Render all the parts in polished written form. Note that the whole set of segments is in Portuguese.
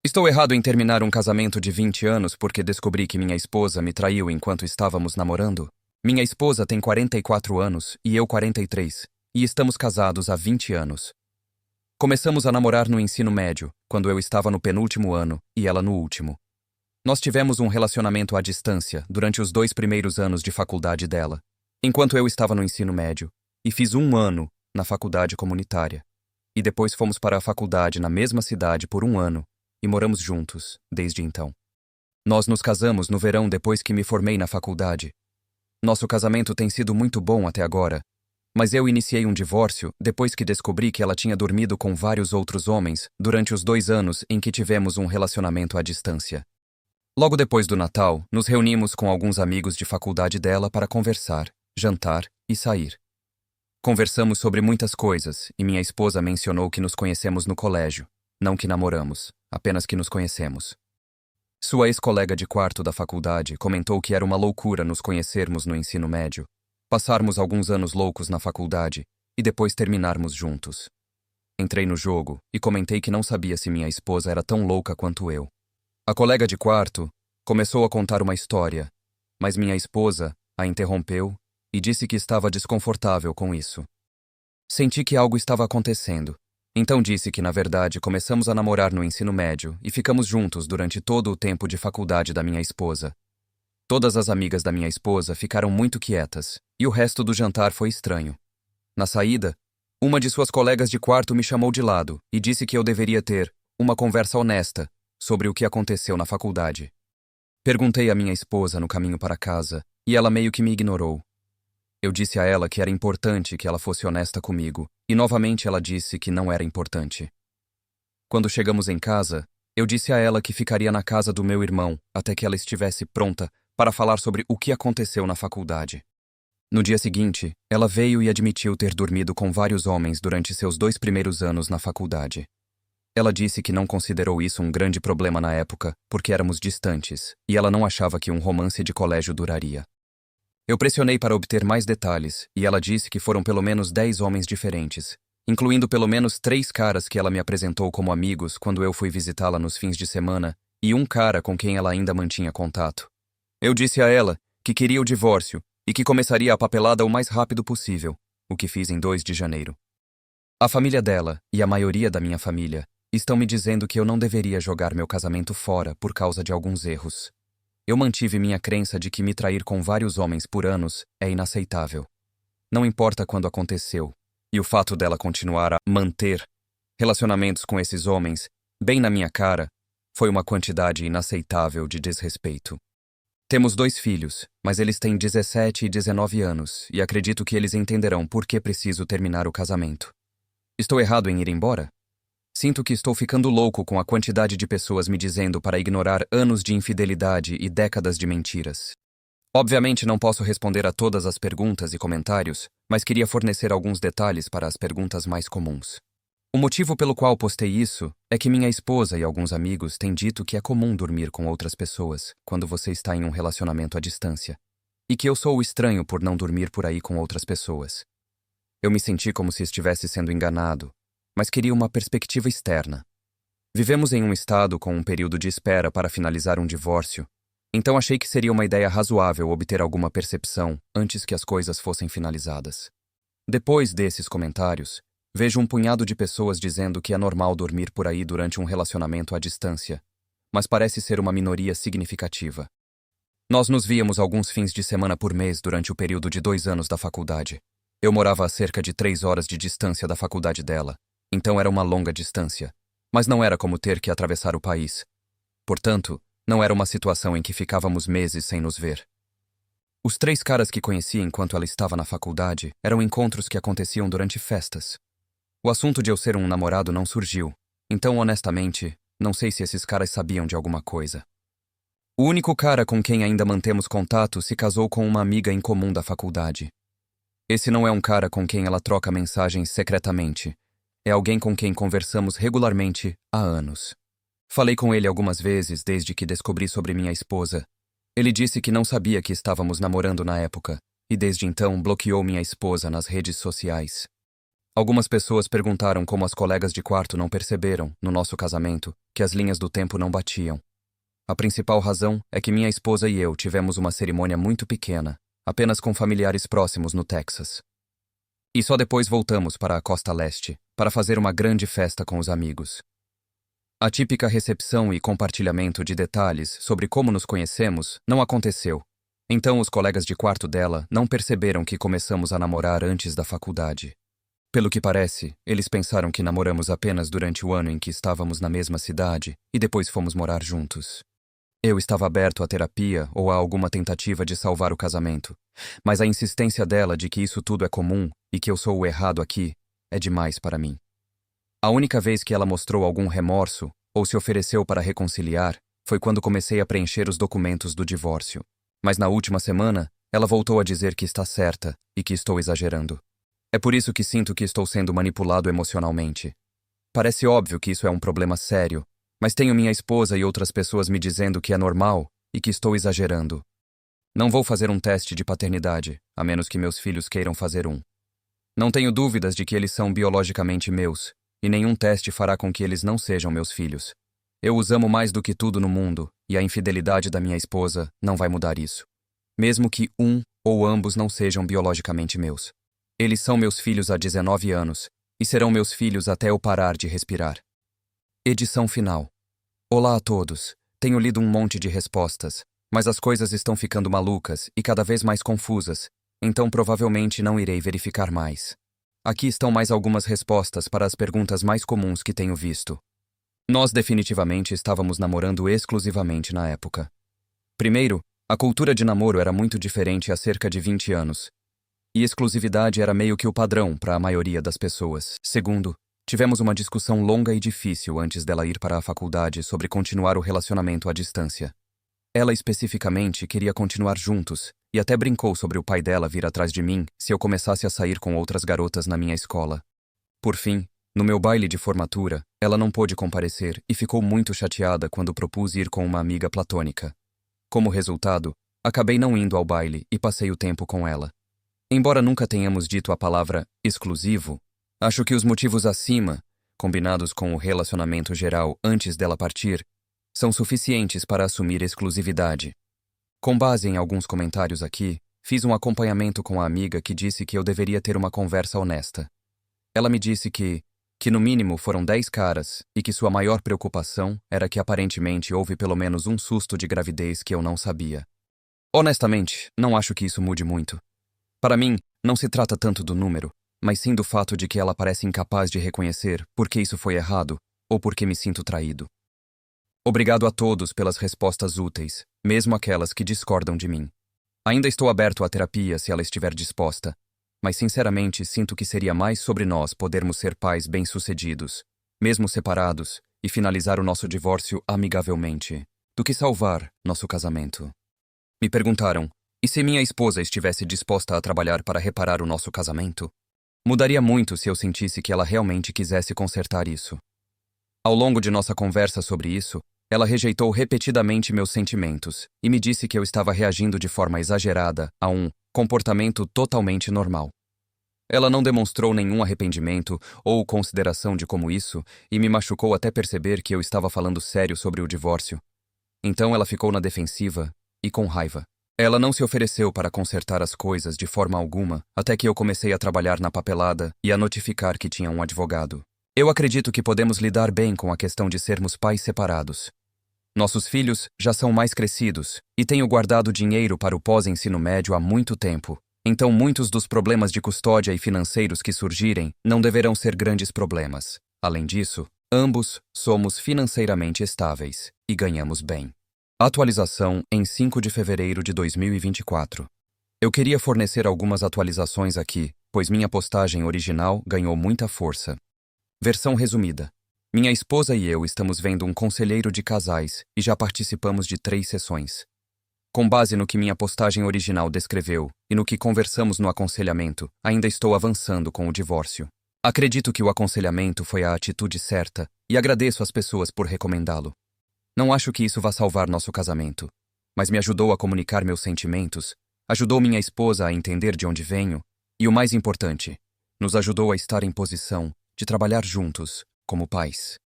Estou errado em terminar um casamento de 20 anos porque descobri que minha esposa me traiu enquanto estávamos namorando? Minha esposa tem 44 anos e eu 43, e estamos casados há 20 anos. Começamos a namorar no ensino médio, quando eu estava no penúltimo ano e ela no último. Nós tivemos um relacionamento à distância durante os 2 primeiros anos de faculdade dela, enquanto eu estava no ensino médio, e fiz 1 ano na faculdade comunitária. E depois fomos para a faculdade na mesma cidade por 1 ano, e moramos juntos, desde então. Nós nos casamos no verão depois que me formei na faculdade. Nosso casamento tem sido muito bom até agora, mas eu iniciei um divórcio depois que descobri que ela tinha dormido com vários outros homens durante os 2 anos em que tivemos um relacionamento à distância. Logo depois do Natal, nos reunimos com alguns amigos de faculdade dela para conversar, jantar e sair. Conversamos sobre muitas coisas e minha esposa mencionou que nos conhecemos no colégio, não que namoramos, apenas que nos conhecemos. Sua ex-colega de quarto da faculdade comentou que era uma loucura nos conhecermos no ensino médio, passarmos alguns anos loucos na faculdade e depois terminarmos juntos. Entrei no jogo e comentei que não sabia se minha esposa era tão louca quanto eu. A colega de quarto começou a contar uma história, mas minha esposa a interrompeu e disse que estava desconfortável com isso. Senti que algo estava acontecendo, então disse que na verdade começamos a namorar no ensino médio e ficamos juntos durante todo o tempo de faculdade da minha esposa. Todas as amigas da minha esposa ficaram muito quietas e o resto do jantar foi estranho. Na saída, uma de suas colegas de quarto me chamou de lado e disse que eu deveria ter uma conversa honesta sobre o que aconteceu na faculdade. Perguntei à minha esposa no caminho para casa e ela meio que me ignorou. Eu disse a ela que era importante que ela fosse honesta comigo e novamente ela disse que não era importante. Quando chegamos em casa, eu disse a ela que ficaria na casa do meu irmão até que ela estivesse pronta para falar sobre o que aconteceu na faculdade. No dia seguinte, ela veio e admitiu ter dormido com vários homens durante seus 2 primeiros anos na faculdade. Ela disse que não considerou isso um grande problema na época porque éramos distantes e ela não achava que um romance de colégio duraria. Eu pressionei para obter mais detalhes e ela disse que foram pelo menos 10 homens diferentes, incluindo pelo menos 3 caras que ela me apresentou como amigos quando eu fui visitá-la nos fins de semana e um cara com quem ela ainda mantinha contato. Eu disse a ela que queria o divórcio e que começaria a papelada o mais rápido possível, o que fiz em 2 de janeiro. A família dela e a maioria da minha família estão me dizendo que eu não deveria jogar meu casamento fora por causa de alguns erros. Eu mantive minha crença de que me trair com vários homens por anos é inaceitável. Não importa quando aconteceu, e o fato dela continuar a manter relacionamentos com esses homens, bem na minha cara, foi uma quantidade inaceitável de desrespeito. Temos 2 filhos, mas eles têm 17 e 19 anos, e acredito que eles entenderão por que preciso terminar o casamento. Estou errado em ir embora? Sinto que estou ficando louco com a quantidade de pessoas me dizendo para ignorar anos de infidelidade e décadas de mentiras. Obviamente não posso responder a todas as perguntas e comentários, mas queria fornecer alguns detalhes para as perguntas mais comuns. O motivo pelo qual postei isso é que minha esposa e alguns amigos têm dito que é comum dormir com outras pessoas quando você está em um relacionamento à distância, e que eu sou o estranho por não dormir por aí com outras pessoas. Eu me senti como se estivesse sendo enganado, mas queria uma perspectiva externa. Vivemos em um estado com um período de espera para finalizar um divórcio, então achei que seria uma ideia razoável obter alguma percepção antes que as coisas fossem finalizadas. Depois desses comentários, vejo um punhado de pessoas dizendo que é normal dormir por aí durante um relacionamento à distância, mas parece ser uma minoria significativa. Nós nos víamos alguns fins de semana por mês durante o período de 2 anos da faculdade. Eu morava a cerca de 3 horas de distância da faculdade dela, então era uma longa distância, mas não era como ter que atravessar o país. Portanto, não era uma situação em que ficávamos meses sem nos ver. Os 3 caras que conheci enquanto ela estava na faculdade eram encontros que aconteciam durante festas. O assunto de eu ser um namorado não surgiu, então honestamente, não sei se esses caras sabiam de alguma coisa. O único cara com quem ainda mantemos contato se casou com uma amiga em comum da faculdade. Esse não é um cara com quem ela troca mensagens secretamente. É alguém com quem conversamos regularmente há anos. Falei com ele algumas vezes desde que descobri sobre minha esposa. Ele disse que não sabia que estávamos namorando na época, e desde então bloqueou minha esposa nas redes sociais. Algumas pessoas perguntaram como as colegas de quarto não perceberam, no nosso casamento, que as linhas do tempo não batiam. A principal razão é que minha esposa e eu tivemos uma cerimônia muito pequena, apenas com familiares próximos no Texas. E só depois voltamos para a costa leste, para fazer uma grande festa com os amigos. A típica recepção e compartilhamento de detalhes sobre como nos conhecemos não aconteceu. Então os colegas de quarto dela não perceberam que começamos a namorar antes da faculdade. Pelo que parece, eles pensaram que namoramos apenas durante o ano em que estávamos na mesma cidade e depois fomos morar juntos. Eu estava aberto à terapia ou a alguma tentativa de salvar o casamento, mas a insistência dela de que isso tudo é comum e que eu sou o errado aqui é demais para mim. A única vez que ela mostrou algum remorso ou se ofereceu para reconciliar foi quando comecei a preencher os documentos do divórcio. Mas na última semana, ela voltou a dizer que está certa e que estou exagerando. É por isso que sinto que estou sendo manipulado emocionalmente. Parece óbvio que isso é um problema sério, mas tenho minha esposa e outras pessoas me dizendo que é normal e que estou exagerando. Não vou fazer um teste de paternidade, a menos que meus filhos queiram fazer um. Não tenho dúvidas de que eles são biologicamente meus, e nenhum teste fará com que eles não sejam meus filhos. Eu os amo mais do que tudo no mundo, e a infidelidade da minha esposa não vai mudar isso. Mesmo que um ou ambos não sejam biologicamente meus. Eles são meus filhos há 19 anos, e serão meus filhos até eu parar de respirar. Edição final. Olá a todos. Tenho lido um monte de respostas, mas as coisas estão ficando malucas e cada vez mais confusas, então provavelmente não irei verificar mais. Aqui estão mais algumas respostas para as perguntas mais comuns que tenho visto. Nós definitivamente estávamos namorando exclusivamente na época. Primeiro, a cultura de namoro era muito diferente há cerca de 20 anos. E exclusividade era meio que o padrão para a maioria das pessoas. Segundo, tivemos uma discussão longa e difícil antes dela ir para a faculdade sobre continuar o relacionamento à distância. Ela especificamente queria continuar juntos e até brincou sobre o pai dela vir atrás de mim se eu começasse a sair com outras garotas na minha escola. Por fim, no meu baile de formatura, ela não pôde comparecer e ficou muito chateada quando propus ir com uma amiga platônica. Como resultado, acabei não indo ao baile e passei o tempo com ela. Embora nunca tenhamos dito a palavra exclusivo, acho que os motivos acima, combinados com o relacionamento geral antes dela partir, são suficientes para assumir exclusividade. Com base em alguns comentários aqui, fiz um acompanhamento com a amiga que disse que eu deveria ter uma conversa honesta. Ela me disse que no mínimo foram 10 caras e que sua maior preocupação era que aparentemente houve pelo menos um susto de gravidez que eu não sabia. Honestamente, não acho que isso mude muito. Para mim, não se trata tanto do número, mas sim do fato de que ela parece incapaz de reconhecer por que isso foi errado ou por que me sinto traído. Obrigado a todos pelas respostas úteis, mesmo aquelas que discordam de mim. Ainda estou aberto à terapia se ela estiver disposta, mas sinceramente sinto que seria mais sobre nós podermos ser pais bem-sucedidos, mesmo separados, e finalizar o nosso divórcio amigavelmente, do que salvar nosso casamento. Me perguntaram, e se minha esposa estivesse disposta a trabalhar para reparar o nosso casamento? Mudaria muito se eu sentisse que ela realmente quisesse consertar isso. Ao longo de nossa conversa sobre isso, ela rejeitou repetidamente meus sentimentos e me disse que eu estava reagindo de forma exagerada a um comportamento totalmente normal. Ela não demonstrou nenhum arrependimento ou consideração de como isso e me machucou até perceber que eu estava falando sério sobre o divórcio. Então ela ficou na defensiva e com raiva. Ela não se ofereceu para consertar as coisas de forma alguma até que eu comecei a trabalhar na papelada e a notificar que tinha um advogado. Eu acredito que podemos lidar bem com a questão de sermos pais separados. Nossos filhos já são mais crescidos e tenho guardado dinheiro para o pós-ensino médio há muito tempo. Então muitos dos problemas de custódia e financeiros que surgirem não deverão ser grandes problemas. Além disso, ambos somos financeiramente estáveis e ganhamos bem. Atualização em 5 de fevereiro de 2024. Eu queria fornecer algumas atualizações aqui, pois minha postagem original ganhou muita força. Versão resumida. Minha esposa e eu estamos vendo um conselheiro de casais e já participamos de 3 sessões. Com base no que minha postagem original descreveu e no que conversamos no aconselhamento, ainda estou avançando com o divórcio. Acredito que o aconselhamento foi a atitude certa e agradeço às pessoas por recomendá-lo. Não acho que isso vá salvar nosso casamento, mas me ajudou a comunicar meus sentimentos, ajudou minha esposa a entender de onde venho e, o mais importante, Nos ajudou a estar em posição de trabalhar juntos, como pais.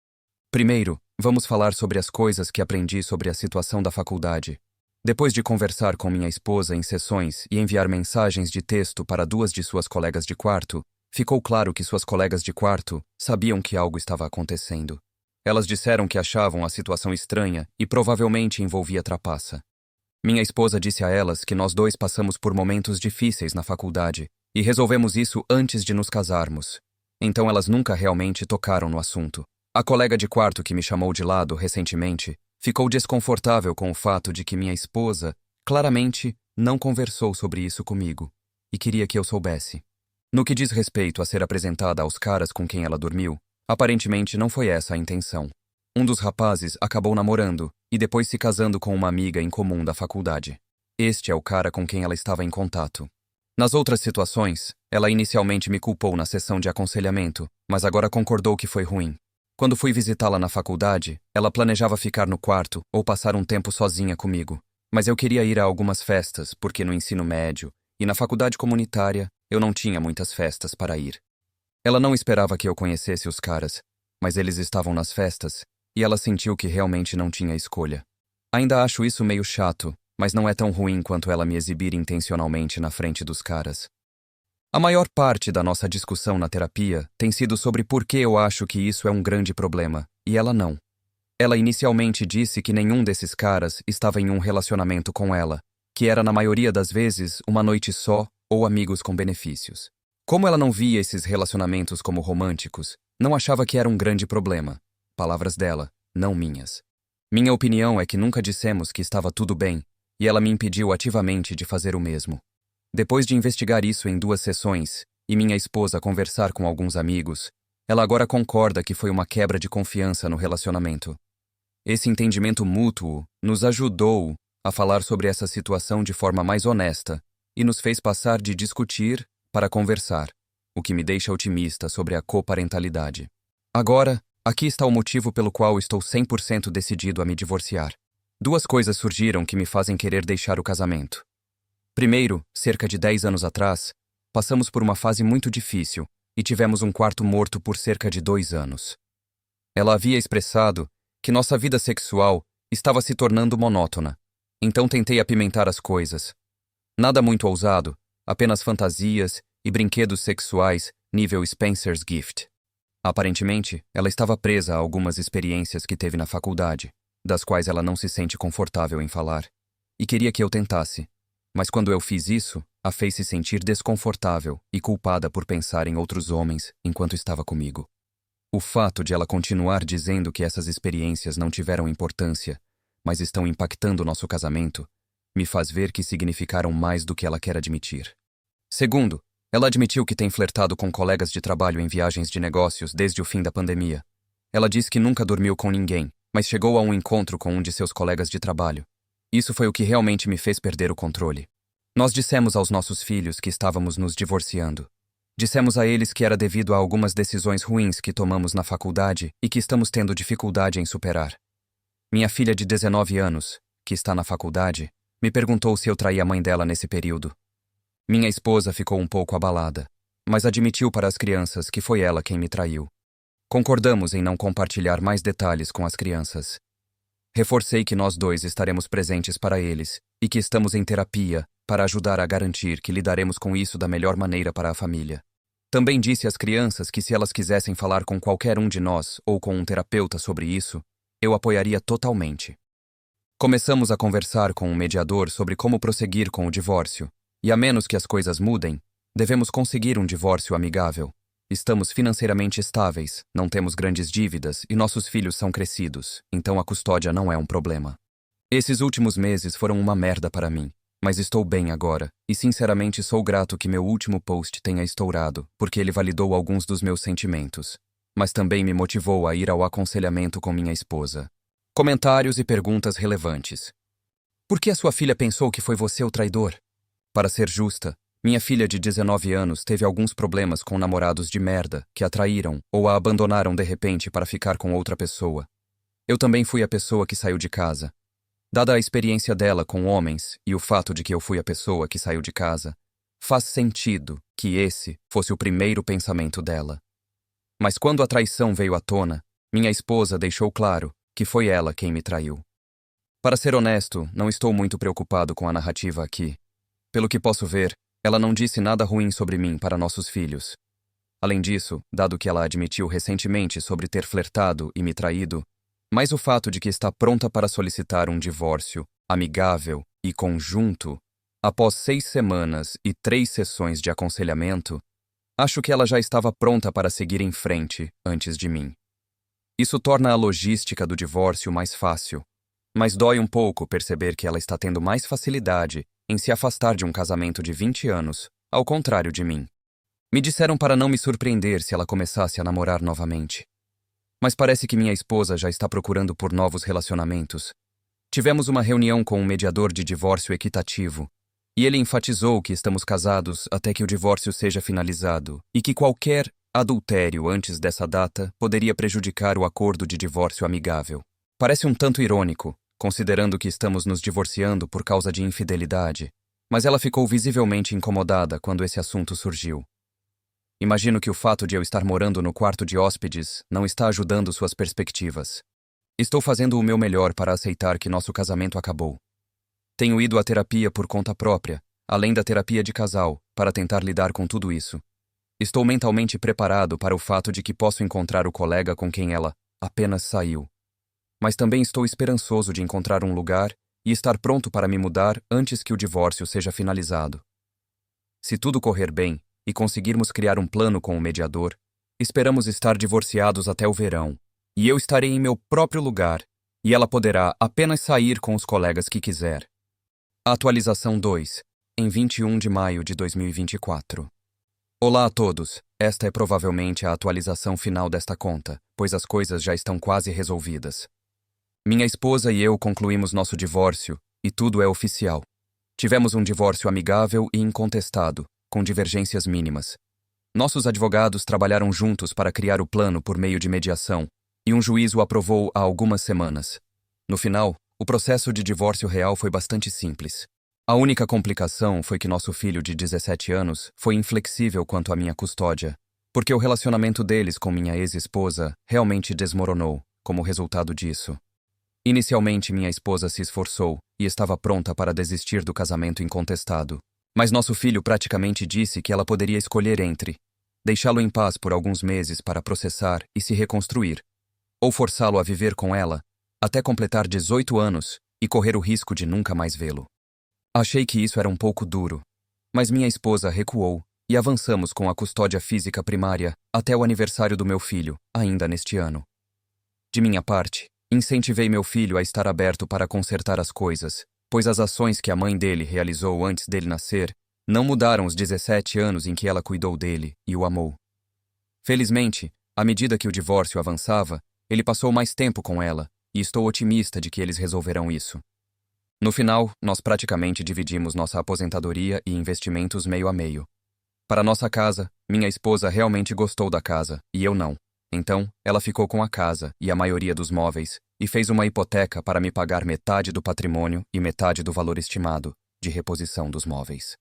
Primeiro, vamos falar sobre as coisas que aprendi sobre a situação da faculdade. Depois de conversar com minha esposa em sessões e enviar mensagens de texto para duas de suas colegas de quarto, ficou claro que suas colegas de quarto sabiam que algo estava acontecendo. Elas disseram que achavam a situação estranha e provavelmente envolvia trapaça. Minha esposa disse a elas que nós dois passamos por momentos difíceis na faculdade e resolvemos isso antes de nos casarmos. Então elas nunca realmente tocaram no assunto. A colega de quarto que me chamou de lado recentemente ficou desconfortável com o fato de que minha esposa claramente não conversou sobre isso comigo e queria que eu soubesse. No que diz respeito a ser apresentada aos caras com quem ela dormiu, aparentemente não foi essa a intenção. Um dos rapazes acabou namorando e depois se casando com uma amiga em comum da faculdade. Este é o cara com quem ela estava em contato. Nas outras situações, ela inicialmente me culpou na sessão de aconselhamento, mas agora concordou que foi ruim. Quando fui visitá-la na faculdade, ela planejava ficar no quarto ou passar um tempo sozinha comigo. Mas eu queria ir a algumas festas, porque no ensino médio e na faculdade comunitária eu não tinha muitas festas para ir. Ela não esperava que eu conhecesse os caras, mas eles estavam nas festas e ela sentiu que realmente não tinha escolha. Ainda acho isso meio chato, mas não é tão ruim quanto ela me exibir intencionalmente na frente dos caras. A maior parte da nossa discussão na terapia tem sido sobre por que eu acho que isso é um grande problema, e ela não. Ela inicialmente disse que nenhum desses caras estava em um relacionamento com ela, que era na maioria das vezes uma noite só ou amigos com benefícios. Como ela não via esses relacionamentos como românticos, não achava que era um grande problema. Palavras dela, não minhas. Minha opinião é que nunca dissemos que estava tudo bem, e ela me impediu ativamente de fazer o mesmo. Depois de investigar isso em 2 sessões, e minha esposa conversar com alguns amigos, ela agora concorda que foi uma quebra de confiança no relacionamento. Esse entendimento mútuo nos ajudou a falar sobre essa situação de forma mais honesta e nos fez passar de discutir para conversar, o que me deixa otimista sobre a coparentalidade. Agora, aqui está o motivo pelo qual estou 100% decidido a me divorciar. 2 coisas surgiram que me fazem querer deixar o casamento. Primeiro, cerca de 10 anos atrás, passamos por uma fase muito difícil e tivemos um quarto morto por cerca de 2 anos. Ela havia expressado que nossa vida sexual estava se tornando monótona, então tentei apimentar as coisas. Nada muito ousado, apenas fantasias e brinquedos sexuais nível Spencer's Gift. Aparentemente, ela estava presa a algumas experiências que teve na faculdade, das quais ela não se sente confortável em falar, e queria que eu tentasse. Mas quando eu fiz isso, a fez se sentir desconfortável e culpada por pensar em outros homens enquanto estava comigo. O fato de ela continuar dizendo que essas experiências não tiveram importância, mas estão impactando nosso casamento, me faz ver que significaram mais do que ela quer admitir. Segundo, ela admitiu que tem flertado com colegas de trabalho em viagens de negócios desde o fim da pandemia. Ela diz que nunca dormiu com ninguém, mas chegou a um encontro com um de seus colegas de trabalho. Isso foi o que realmente me fez perder o controle. Nós dissemos aos nossos filhos que estávamos nos divorciando. Dissemos a eles que era devido a algumas decisões ruins que tomamos na faculdade e que estamos tendo dificuldade em superar. Minha filha de 19 anos, que está na faculdade, me perguntou se eu traía a mãe dela nesse período. Minha esposa ficou um pouco abalada, mas admitiu para as crianças que foi ela quem me traiu. Concordamos em não compartilhar mais detalhes com as crianças. Reforcei que nós dois estaremos presentes para eles e que estamos em terapia para ajudar a garantir que lidaremos com isso da melhor maneira para a família. Também disse às crianças que se elas quisessem falar com qualquer um de nós ou com um terapeuta sobre isso, eu apoiaria totalmente. Começamos a conversar com um mediador sobre como prosseguir com o divórcio, e a menos que as coisas mudem, devemos conseguir um divórcio amigável. Estamos financeiramente estáveis, não temos grandes dívidas e nossos filhos são crescidos, então a custódia não é um problema. Esses últimos meses foram uma merda para mim, mas estou bem agora, e sinceramente sou grato que meu último post tenha estourado, porque ele validou alguns dos meus sentimentos, mas também me motivou a ir ao aconselhamento com minha esposa. Comentários e perguntas relevantes. Por que a sua filha pensou que foi você o traidor? Para ser justa, minha filha de 19 anos teve alguns problemas com namorados de merda que a traíram ou a abandonaram de repente para ficar com outra pessoa. Eu também fui a pessoa que saiu de casa. Dada a experiência dela com homens e o fato de que eu fui a pessoa que saiu de casa, Faz sentido que esse fosse o primeiro pensamento dela. Mas quando a traição veio à tona, minha esposa deixou claro que foi ela quem me traiu. Para ser honesto, não estou muito preocupado com a narrativa aqui. Pelo que posso ver, ela não disse nada ruim sobre mim para nossos filhos. Além disso, dado que ela admitiu recentemente sobre ter flertado e me traído, mas o fato de que está pronta para solicitar um divórcio amigável e conjunto, após 6 semanas e 3 sessões de aconselhamento, acho que ela já estava pronta para seguir em frente antes de mim. Isso torna a logística do divórcio mais fácil, mas dói um pouco perceber que ela está tendo mais facilidade em se afastar de um casamento de 20 anos, ao contrário de mim. Me disseram para não me surpreender se ela começasse a namorar novamente. Mas parece que minha esposa já está procurando por novos relacionamentos. Tivemos uma reunião com um mediador de divórcio equitativo, e ele enfatizou que estamos casados até que o divórcio seja finalizado e que qualquer adultério antes dessa data poderia prejudicar o acordo de divórcio amigável. Parece um tanto irônico, considerando que estamos nos divorciando por causa de infidelidade, mas ela ficou visivelmente incomodada quando esse assunto surgiu. Imagino que o fato de eu estar morando no quarto de hóspedes não está ajudando suas perspectivas. Estou fazendo o meu melhor para aceitar que nosso casamento acabou. Tenho ido à terapia por conta própria, além da terapia de casal, para tentar lidar com tudo isso. Estou mentalmente preparado para o fato de que posso encontrar o colega com quem ela apenas saiu. Mas também estou esperançoso de encontrar um lugar e estar pronto para me mudar antes que o divórcio seja finalizado. Se tudo correr bem, e conseguirmos criar um plano com o mediador, esperamos estar divorciados até o verão, e eu estarei em meu próprio lugar, e ela poderá apenas sair com os colegas que quiser. Atualização 2, em 21 de maio de 2024. Olá a todos, esta é provavelmente a atualização final desta conta, pois as coisas já estão quase resolvidas. Minha esposa e eu concluímos nosso divórcio, e tudo é oficial. Tivemos um divórcio amigável e incontestado, com divergências mínimas. Nossos advogados trabalharam juntos para criar o plano por meio de mediação, e um juiz o aprovou há algumas semanas. No final, o processo de divórcio real foi bastante simples. A única complicação foi que nosso filho de 17 anos foi inflexível quanto à minha custódia, porque o relacionamento deles com minha ex-esposa realmente desmoronou como resultado disso. Inicialmente, minha esposa se esforçou e estava pronta para desistir do casamento incontestado. Mas nosso filho praticamente disse que ela poderia escolher entre deixá-lo em paz por alguns meses para processar e se reconstruir, ou forçá-lo a viver com ela até completar 18 anos e correr o risco de nunca mais vê-lo. Achei que isso era um pouco duro, mas minha esposa recuou e avançamos com a custódia física primária até o aniversário do meu filho, ainda neste ano. De minha parte, incentivei meu filho a estar aberto para consertar as coisas, pois as ações que a mãe dele realizou antes dele nascer não mudaram os 17 anos em que ela cuidou dele e o amou. Felizmente, à medida que o divórcio avançava, ele passou mais tempo com ela, e estou otimista de que eles resolverão isso. No final, nós praticamente dividimos nossa aposentadoria e investimentos meio a meio. Para nossa casa, minha esposa realmente gostou da casa, e eu não. Então, ela ficou com a casa e a maioria dos móveis, e fez uma hipoteca para me pagar metade do patrimônio e metade do valor estimado de reposição dos móveis.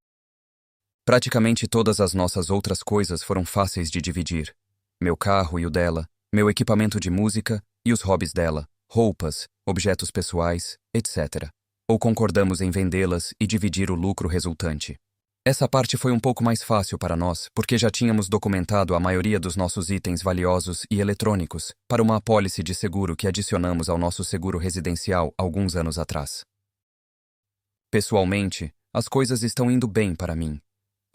Praticamente todas as nossas outras coisas foram fáceis de dividir. Meu carro e o dela, meu equipamento de música e os hobbies dela, roupas, objetos pessoais, etc. Ou concordamos em vendê-las e dividir o lucro resultante. Essa parte foi um pouco mais fácil para nós, porque já tínhamos documentado a maioria dos nossos itens valiosos e eletrônicos para uma apólice de seguro que adicionamos ao nosso seguro residencial alguns anos atrás. Pessoalmente, as coisas estão indo bem para mim.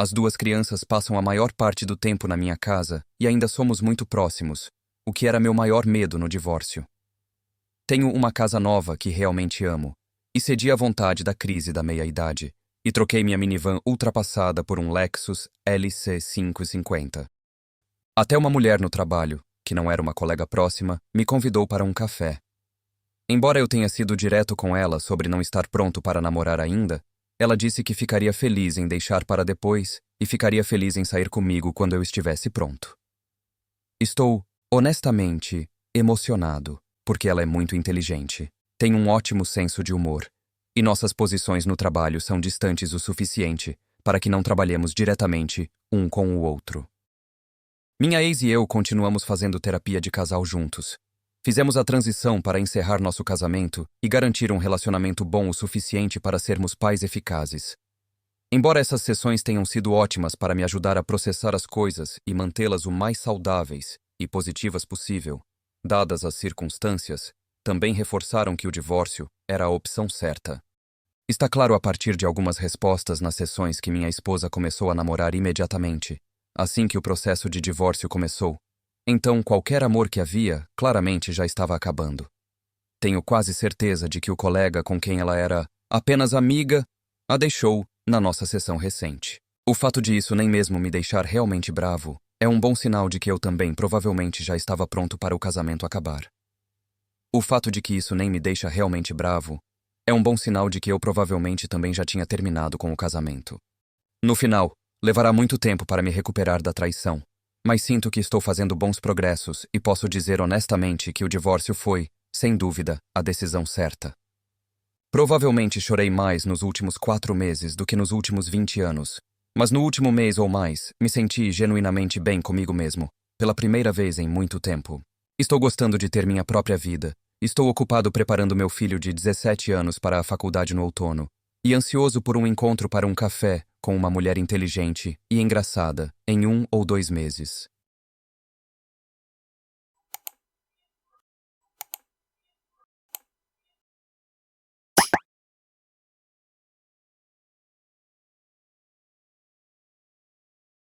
As 2 crianças passam a maior parte do tempo na minha casa e ainda somos muito próximos, o que era meu maior medo no divórcio. Tenho uma casa nova que realmente amo, e cedi à vontade da crise da meia-idade, e troquei minha minivan ultrapassada por um Lexus LC550. Até uma mulher no trabalho, que não era uma colega próxima, me convidou para um café. Embora eu tenha sido direto com ela sobre não estar pronto para namorar ainda, ela disse que ficaria feliz em deixar para depois e ficaria feliz em sair comigo quando eu estivesse pronto. Estou, honestamente, emocionado, porque ela é muito inteligente, tem um ótimo senso de humor, e nossas posições no trabalho são distantes o suficiente para que não trabalhemos diretamente um com o outro. Minha ex e eu continuamos fazendo terapia de casal juntos. Fizemos a transição para encerrar nosso casamento e garantir um relacionamento bom o suficiente para sermos pais eficazes. Embora essas sessões tenham sido ótimas para me ajudar a processar as coisas e mantê-las o mais saudáveis e positivas possível, dadas as circunstâncias, também reforçaram que o divórcio era a opção certa. Está claro a partir de algumas respostas nas sessões que minha esposa começou a namorar imediatamente, assim que o processo de divórcio começou. Então, qualquer amor que havia, claramente já estava acabando. Tenho quase certeza de que o colega com quem ela era apenas amiga a deixou na nossa sessão recente. O fato de isso nem mesmo me deixar realmente bravo é um bom sinal de que eu também provavelmente já estava pronto para o casamento acabar. O fato de que isso nem me deixa realmente bravo é um bom sinal de que eu provavelmente também já tinha terminado com o casamento. No final, levará muito tempo para me recuperar da traição, mas sinto que estou fazendo bons progressos e posso dizer honestamente que o divórcio foi, sem dúvida, a decisão certa. Provavelmente chorei mais nos últimos 4 meses do que nos últimos 20 anos, mas no último mês ou mais, me senti genuinamente bem comigo mesmo, pela primeira vez em muito tempo. Estou gostando de ter minha própria vida. Estou ocupado preparando meu filho de 17 anos para a faculdade no outono, e ansioso por um encontro para um café com uma mulher inteligente e engraçada em 1 ou 2 meses.